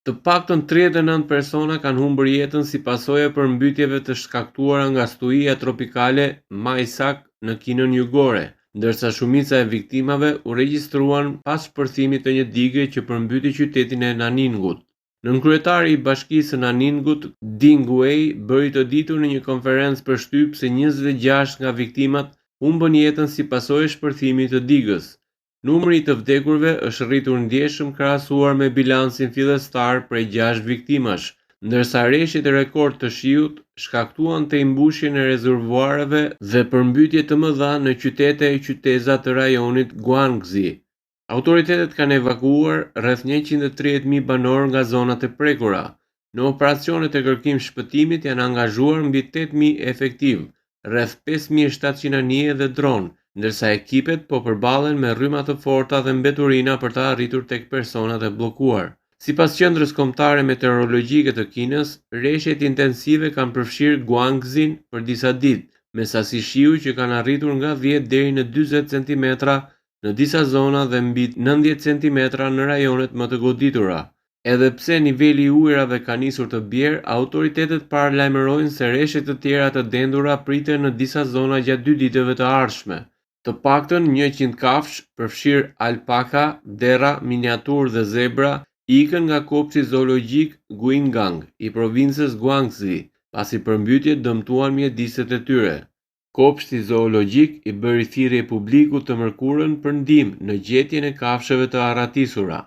Të paktën 39 persona kanë humbur jetën si pasojë e përmbytjeve të shkaktuara nga stuhia tropikale Maisak në Kinën Jugore, ndërsa shumica e viktimave u regjistruan pas shpërthimit të një digë që përmbyti qytetin e Naningut. Nënkryetari i Bashkisë së Naningut, Ding Wei, bëri të ditur në një konferencë për shtyp se 26 nga viktimat humbën jetën si pasojë e shpërthimit të digës. Numri i të vdekurve është rritur ndjeshëm krahasuar me bilancin fillestar prej 6 viktimash, ndërsa rreshtit e rekord të shiut shkaktuan të imbushjen e rezervuareve dhe përmbytje të mëdha në qytete e qyteza të rajonit Guangxi. Autoritetet kanë evakuuar rreth 130.000 banor nga zonat e prekura. Në operacionet e kërkim shpëtimit janë angazhuar mbi 8.000 efektiv, rreth 5.700 anije dhe dron, ndërsa ekipet po përballen me rryma të forta dhe mbeturina për të arritur tek personat e bllokuar. Sipas Qendrës Kombëtare Meteorologjike të Kinës, rreshtet intensive kanë përfshirë Guangxin për disa ditë, me sasi shiu që kanë arritur nga 10 deri në 40 cm në disa zona dhe mbi 90 cm në rajonet më të goditura. Edhe pse niveli i ujërave ka nisur të bjerë, autoritetet paralajmërojnë se rreshtet të tjera të dendura priten në disa zona gjatë 2 ditëve të ardhshme. Të paktën 100 kafshë, përfshirë alpaka, dera, miniaturë dhe zebra, ikën nga kopshti zoologjik Guingang i provincës Guangxi, pasi përmbytjet dëmtuan mjediset e tyre. Kopshti zoologjik i bëri thirrje publikut të mërkurën për ndihmë në gjetjen e kafshëve të arratisura.